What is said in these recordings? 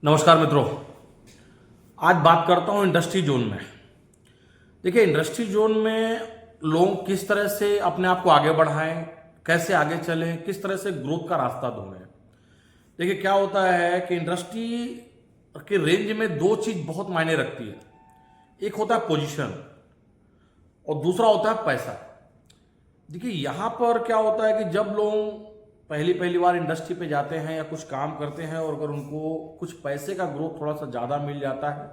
नमस्कार मित्रों। आज बात करता हूं इंडस्ट्री जोन में। देखिए, इंडस्ट्री जोन में लोग किस तरह से अपने आप को आगे बढ़ाएं, कैसे आगे चलें, किस तरह से ग्रोथ का रास्ता ढूंढें। देखिए, क्या होता है कि इंडस्ट्री के रेंज में दो चीज बहुत मायने रखती है। एक होता है पोजीशन और दूसरा होता है पैसा। देखिए, यहां पर क्या होता है कि जब लोग पहली पहली बार इंडस्ट्री पे जाते हैं या कुछ काम करते हैं और अगर उनको कुछ पैसे का ग्रोथ थोड़ा सा ज़्यादा मिल जाता है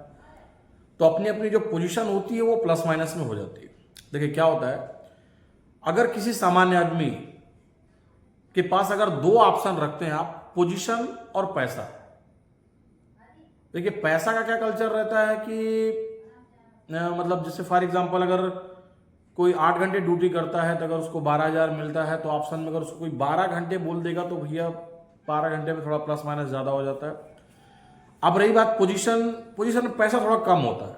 तो अपनी अपनी जो पोजीशन होती है वो प्लस माइनस में हो जाती है। देखिए, क्या होता है, अगर किसी सामान्य आदमी के पास अगर दो ऑप्शन रखते हैं आप, पोजीशन और पैसा। देखिए, पैसा का क्या कल्चर रहता है कि मतलब जैसे फॉर एग्जांपल अगर कोई 8 घंटे ड्यूटी करता है तो अगर उसको 12,000 मिलता है तो ऑप्शन में अगर उसको कोई 12 घंटे बोल देगा तो भैया 12 घंटे में थोड़ा प्लस माइनस ज़्यादा हो जाता है। अब रही बात पोजीशन, पोजीशन में पैसा थोड़ा कम होता है,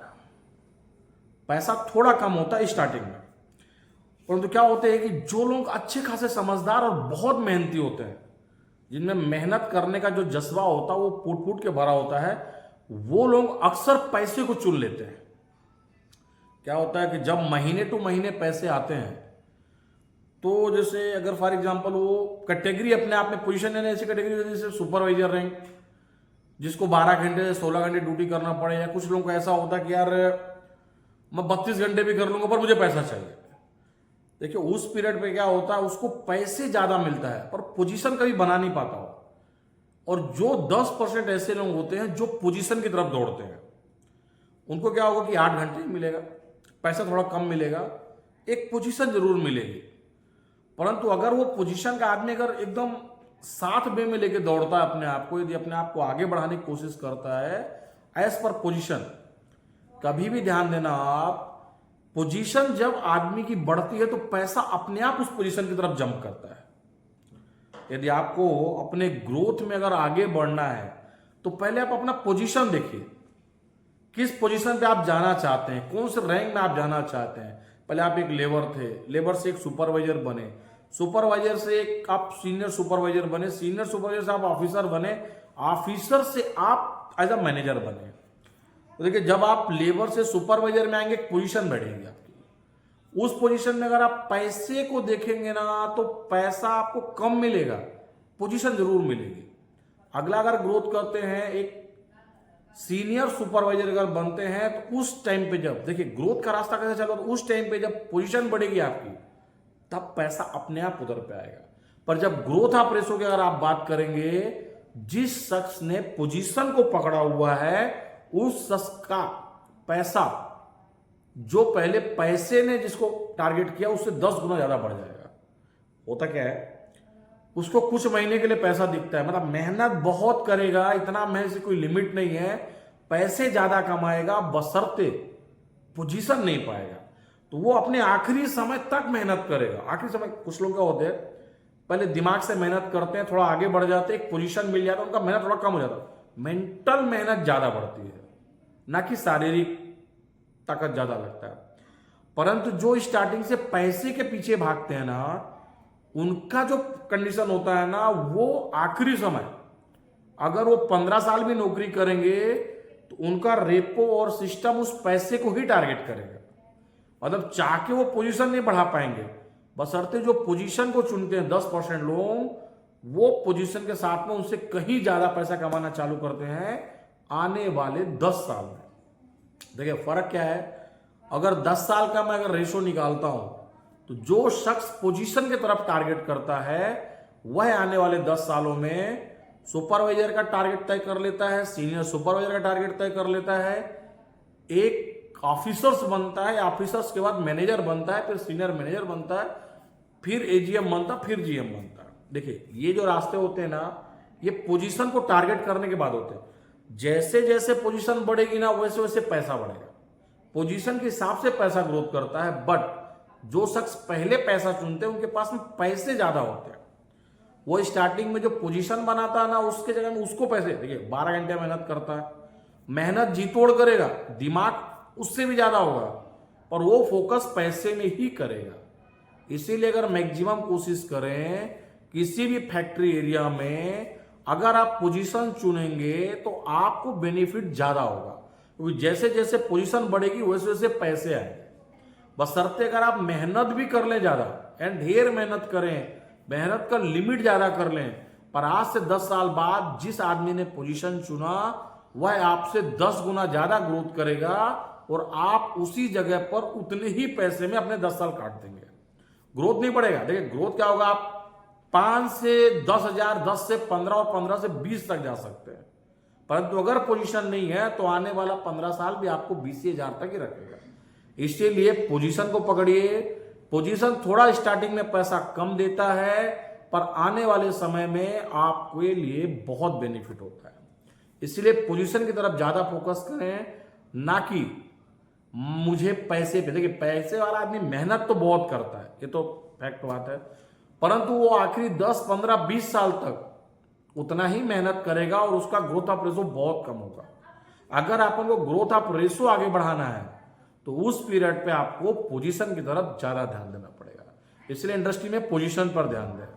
पैसा थोड़ा कम होता है स्टार्टिंग में। परंतु क्या होते हैं कि जो लोग अच्छे खासे समझदार और बहुत मेहनती होते हैं, जिनमें मेहनत करने का जो जज्बा होता है वो फूट फूट के भरा होता है, वो लोग अक्सर पैसे को चुन लेते हैं। क्या होता है कि जब महीने टू महीने पैसे आते हैं तो जैसे अगर फॉर एग्जांपल वो कैटेगरी अपने आप में पोजीशन है, ऐसी कैटेगरी जैसे सुपरवाइजर रैंक, जिसको 12 घंटे 16 घंटे ड्यूटी करना पड़े, या कुछ लोगों को ऐसा होता है कि यार मैं 32 घंटे भी कर लूंगा पर मुझे पैसा चाहिए। देखिए, उस पीरियड पे क्या होता है, उसको पैसे ज्यादा मिलता है पर पोजीशन कभी बना नहीं पाता हो। और जो 10% ऐसे लोग होते हैं जो पोजीशन की तरफ दौड़ते हैं, उनको क्या होगा कि 8 घंटे मिलेगा, पैसा थोड़ा कम मिलेगा, एक पोजीशन जरूर मिलेगी। परंतु अगर वो पोजीशन का आदमी अगर एकदम साथ वे में लेके दौड़ता है अपने आप को, यदि अपने आप को आगे बढ़ाने की कोशिश करता है एज पर पोजीशन, कभी भी ध्यान देना आप, पोजीशन जब आदमी की बढ़ती है तो पैसा अपने आप उस पोजीशन की तरफ जंप करता है। यदि आपको अपने ग्रोथ में अगर आगे बढ़ना है तो पहले आप अपना पोजीशन देखिए, किस पोजीशन पे आप जाना चाहते हैं, कौन से रैंक में आप जाना चाहते हैं। पहले आप एक लेबर थे, लेबर से एक सुपरवाइजर बने, सुपरवाइजर से एक आप सीनियर सुपरवाइजर बने, सीनियर सुपरवाइजर से आप ऑफिसर बने, ऑफिसर से आप एज अ मैनेजर बने। तो देखिए, जब आप लेबर से सुपरवाइजर में आएंगे एक पोजीशन बढ़ेगी आपकी। उस पोजीशन में अगर आप पैसे को देखेंगे ना तो पैसा आपको कम मिलेगा, पोजीशन जरूर मिलेगी। अगला अगर ग्रोथ करते हैं, एक सीनियर सुपरवाइजर अगर बनते हैं तो उस टाइम पे जब देखिए ग्रोथ का रास्ता कैसे चलो, तो उस टाइम पे जब पोजीशन बढ़ेगी आपकी तब पैसा अपने आप उधर पे आएगा। पर जब ग्रोथ आप रेशो की अगर आप बात करेंगे, जिस शख्स ने पोजीशन को पकड़ा हुआ है उस शख्स का पैसा, जो पहले पैसे ने जिसको टारगेट किया उससे 10 गुना ज्यादा बढ़ जाएगा। होता क्या है, उसको कुछ महीने के लिए पैसा दिखता है, मतलब मेहनत बहुत करेगा, इतना मेहनत से कोई लिमिट नहीं है, पैसे ज्यादा कमाएगा, बशर्ते पोजीशन नहीं पाएगा। तो वो अपने आखिरी समय तक मेहनत करेगा। आखिरी समय कुछ लोग क्या होते हैं, पहले दिमाग से मेहनत करते हैं, थोड़ा आगे बढ़ जाते हैं, एक पोजीशन मिल जाता है, उनका मेहनत थोड़ा कम हो जाता है। मेंटल मेहनत ज्यादा बढ़ती है, ना कि शारीरिक ताकत ज्यादा लगता है। परंतु जो स्टार्टिंग से पैसे के पीछे भागते हैं ना, उनका जो कंडीशन होता है ना, वो आखिरी समय अगर वो 15 साल भी नौकरी करेंगे तो उनका रेपो और सिस्टम उस पैसे को ही टारगेट करेगा। मतलब चाह के वो पोजीशन नहीं बढ़ा पाएंगे, बशर्ते जो पोजीशन को चुनते हैं 10% लोग, वो पोजीशन के साथ में उनसे कहीं ज्यादा पैसा कमाना चालू करते हैं आने वाले 10 साल में। देखिए, फर्क क्या है, अगर 10 साल का मैं अगर रेशो निकालता हूं तो जो शख्स पोजीशन की तरफ टारगेट करता है वह आने वाले 10 सालों में सुपरवाइजर का टारगेट तय कर लेता है, सीनियर सुपरवाइजर का टारगेट तय कर लेता है, एक ऑफिसर्स बनता है, ऑफिसर्स के बाद मैनेजर बनता है, फिर सीनियर मैनेजर बनता है, फिर एजीएम बनता है, फिर जीएम बनता है। देखिए, ये जो रास्ते होते हैं ना, ये पोजीशन को टारगेट करने के बाद होते हैं। जैसे जैसे पोजीशन बढ़ेगी ना वैसे वैसे पैसा बढ़ेगा, पोजीशन के हिसाब से पैसा ग्रोथ करता है। बट जो शख्स पहले पैसा चुनते हैं उनके पास में पैसे ज्यादा होते हैं। वो स्टार्टिंग में जो पोजीशन बनाता है ना, उसके जगह में उसको पैसे, देखिए 12 घंटे मेहनत करता है, मेहनत जी तोड़ करेगा, दिमाग उससे भी ज्यादा होगा, पर वो फोकस पैसे में ही करेगा। इसीलिए अगर मैक्सिमम कोशिश करें किसी भी फैक्ट्री एरिया में अगर आप पोजीशन चुनेंगे तो आपको बेनिफिट ज्यादा होगा, क्योंकि जैसे जैसे पोजीशन बढ़ेगी वैसे वैसे पैसे आएंगे। बशर्ते अगर आप मेहनत भी कर लें ज्यादा एंड ढेर मेहनत करें, मेहनत का लिमिट ज्यादा कर लें, पर आज से 10 साल बाद जिस आदमी ने पोजीशन चुना वह आपसे 10 गुना ज्यादा ग्रोथ करेगा और आप उसी जगह पर उतने ही पैसे में अपने 10 साल काट देंगे। ग्रोथ नहीं बढ़ेगा। देखिए ग्रोथ क्या होगा, आप 5 से 10,000, 10 से 15 और 15 से 20 तक जा सकते हैं, परंतु अगर पोजीशन नहीं है तो आने वाला 15 साल भी आपको 20,000 तक ही रखेगा। इसीलिए पोजीशन को पकड़िए। पोजीशन थोड़ा स्टार्टिंग में पैसा कम देता है, पर आने वाले समय में आपके लिए बहुत बेनिफिट होता है। इसलिए पोजीशन की तरफ ज्यादा फोकस करें, ना कि मुझे पैसे पे। देखिए पैसे वाला आदमी मेहनत तो बहुत करता है, ये तो फैक्ट बात है, परंतु वो आखिरी 10, 15, 20 साल तक उतना ही मेहनत करेगा और उसका ग्रोथ ऑफ रेशो बहुत कम होगा। अगर अपन को ग्रोथ ऑफ रेशो आगे बढ़ाना है तो उस पीरियड पे आपको पोजीशन की तरफ ज्यादा ध्यान देना पड़ेगा। इसलिए इंडस्ट्री में पोजीशन पर ध्यान दें।